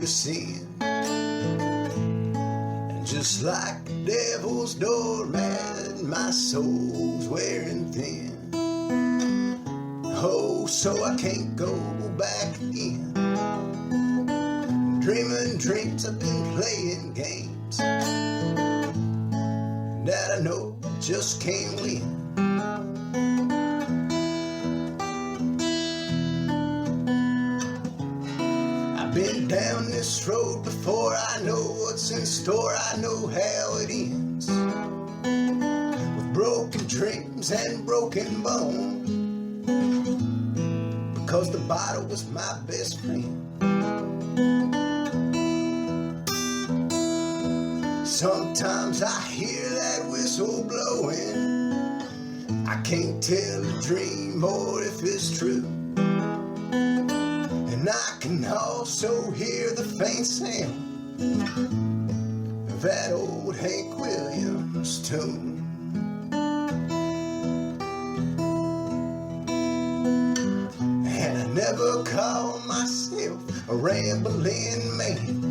to sin. And just like the devil's doormat, my soul's wearing thin. Oh, so I can't go back again. Dreaming dreams, I've been playing games that I know I just can't win. I've been down this road before, I know what's in store, I know how it ends. With broken dreams and broken bones, because the bottle was my best friend. Sometimes I hear that whistle blowing, I can't tell a dream or if it's true. And I can also hear the faint sound of that old Hank Williams tune. And I never call myself a rambling man,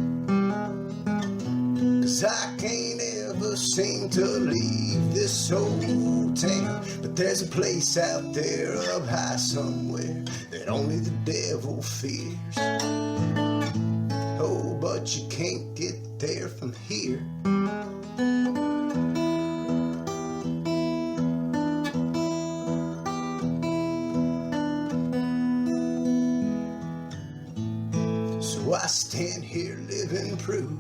'cause I can't ever seem to leave this old town. But there's a place out there up high somewhere that only the devil fears. Oh, but you can't get there from here. So I stand here living proof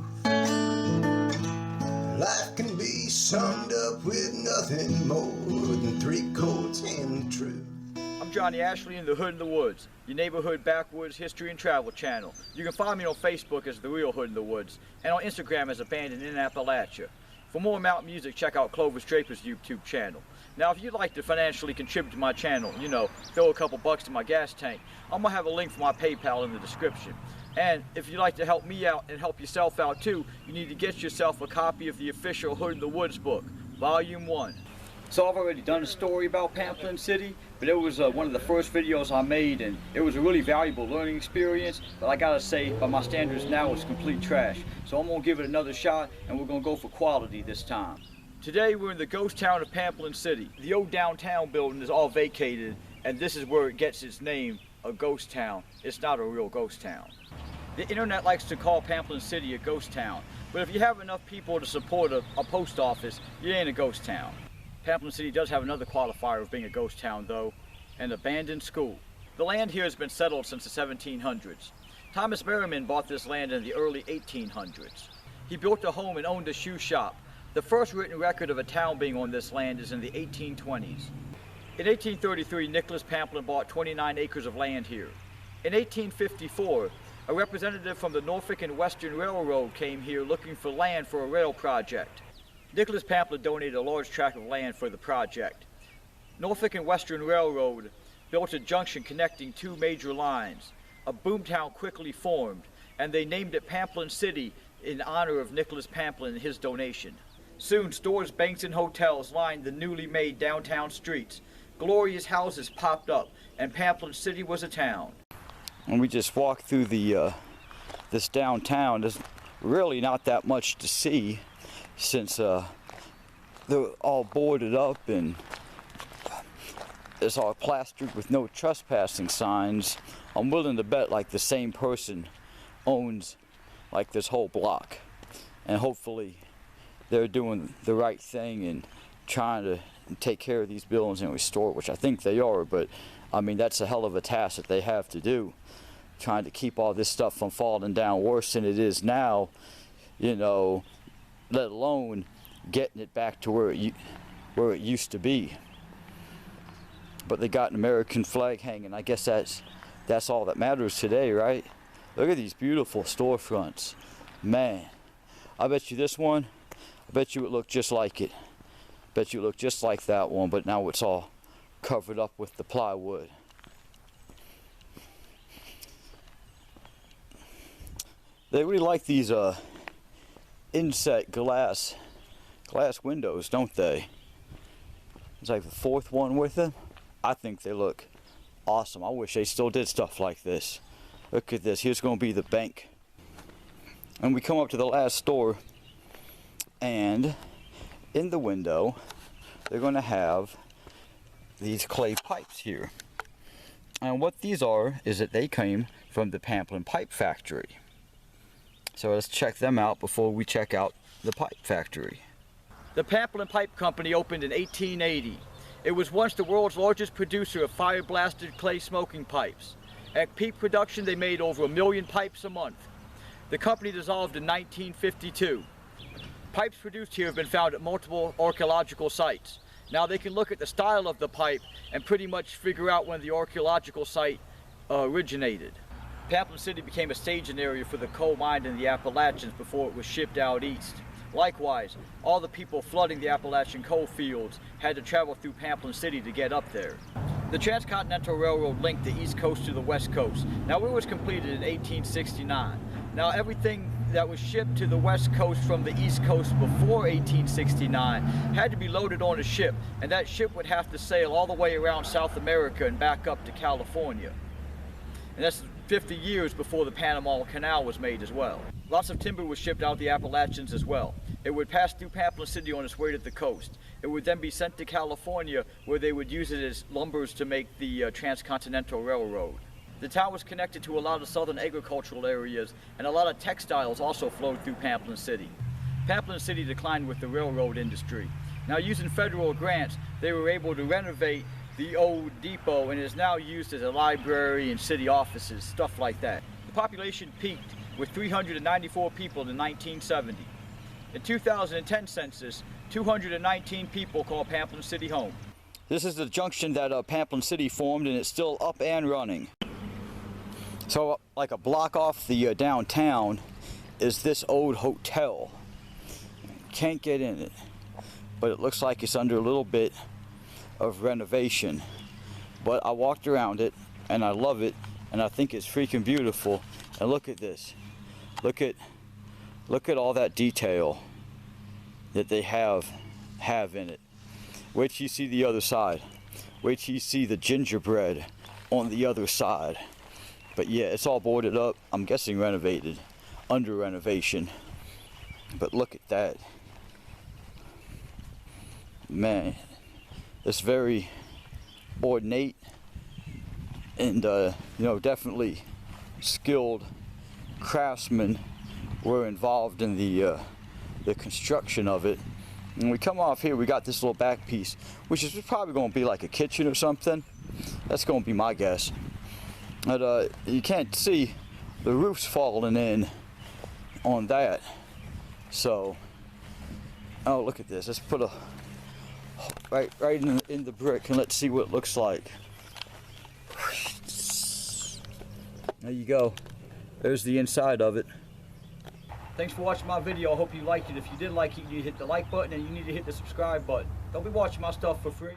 life can be summed up with nothing more than 3 chords and the truth. I'm Johnny Ashley in the Hood in the Woods, your neighborhood backwoods history and travel channel. You can find me on Facebook as The Real Hood in the Woods and on Instagram as Abandoned in Appalachia. For more mountain music, check out Clovis Draper's YouTube channel. Now, if you'd like to financially contribute to my channel, throw a couple bucks in my gas tank, I'm gonna have a link for my PayPal in the description. And if you'd like to help me out and help yourself out too, you need to get yourself a copy of the official Hood in the Woods book, Volume 1. So I've already done a story about Pamplin City, but it was one of the first videos I made, and it was a really valuable learning experience, but I gotta say, by my standards now, it's complete trash. So I'm gonna give it another shot, and we're gonna go for quality this time. Today we're in the ghost town of Pamplin City. The old downtown building is all vacated, and this is where it gets its name, a ghost town. It's not a real ghost town. The internet likes to call Pamplin City a ghost town, but if you have enough people to support a post office, you ain't a ghost town. Pamplin City does have another qualifier of being a ghost town though, an abandoned school. The land here has been settled since the 1700s. Thomas Merriman bought this land in the early 1800s. He built a home and owned a shoe shop. The first written record of a town being on this land is in the 1820s. In 1833, Nicholas Pamplin bought 29 acres of land here. In 1854, a representative from the Norfolk and Western Railroad came here looking for land for a rail project. Nicholas Pamplin donated a large tract of land for the project. Norfolk and Western Railroad built a junction connecting 2 major lines. A boomtown quickly formed, and they named it Pamplin City in honor of Nicholas Pamplin and his donation. Soon, stores, banks, and hotels lined the newly made downtown streets. Glorious houses popped up, and Pamplin City was a town. When we just walk through this downtown, there's really not that much to see, since they're all boarded up and it's all plastered with no trespassing signs. I'm willing to bet like the same person owns like this whole block, and hopefully they're doing the right thing and trying to take care of these buildings and restore it, which I think they are, but I mean, that's a hell of a task that they have to do, trying to keep all this stuff from falling down worse than it is now, let alone getting it back to where it used to be. But they got an American flag hanging. I guess that's all that matters today, right? Look at these beautiful storefronts. Man, I bet you this one, I bet you it looked just like it. Bet you it looked just like that one, but now it's all covered up with the plywood. They really like these inset glass windows, don't they? It's like the 4th one with them. I think they look awesome. I wish they still did stuff like this. Look at this. Here's going to be the bank. And we come up to the last door, and in the window they're going to have these clay pipes here. And what these are is that they came from the Pamplin Pipe Factory. So let's check them out before we check out the pipe factory. The Pamplin Pipe Company opened in 1880. It was once the world's largest producer of fire-blasted clay smoking pipes. At peak production, they made over 1 million pipes a month. The company dissolved in 1952. Pipes produced here have been found at multiple archaeological sites. Now they can look at the style of the pipe and pretty much figure out when the archaeological site originated. Pamplin City became a staging area for the coal mined in the Appalachians before it was shipped out east. Likewise, all the people flooding the Appalachian coal fields had to travel through Pamplin City to get up there. The Transcontinental Railroad linked the East Coast to the West Coast. Now it was completed in 1869. Now everything that was shipped to the West Coast from the East Coast before 1869 had to be loaded on a ship, and that ship would have to sail all the way around South America and back up to California. And that's 50 years before the Panama Canal was made as well. Lots of timber was shipped out the Appalachians as well. It would pass through Pamplin City on its way to the coast. It would then be sent to California, where they would use it as lumbers to make the Transcontinental Railroad. The town was connected to a lot of southern agricultural areas, and a lot of textiles also flowed through Pamplin City. Pamplin City declined with the railroad industry. Now, using federal grants, they were able to renovate the old depot, and it is now used as a library and city offices, stuff like that. The population peaked with 394 people in 1970. In 2010 census, 219 people call Pamplin City home. This is the junction that Pamplin City formed, and it's still up and running. So like a block off the downtown is this old hotel. Can't get in it, but it looks like it's under a little bit of renovation. But I walked around it and I love it, and I think it's freaking beautiful. And look at this. Look at all that detail that they have in it. Wait till you see the other side. Wait till you see the gingerbread on the other side. But yeah, it's all boarded up. I'm guessing renovated, under renovation. But look at that. Man, it's very ornate, and you know, definitely skilled craftsmen were involved in the construction of it. And we come off here, we got this little back piece, which is probably going to be like a kitchen or something. That's going to be my guess. But you can't see the roof's falling in on that. So, oh, look at this. Let's put a right in the brick, and let's see what it looks like. There you go. There's the inside of it. Thanks for watching my video. I hope you liked it. If you did like it, you need to hit the like button, and you need to hit the subscribe button. Don't be watching my stuff for free.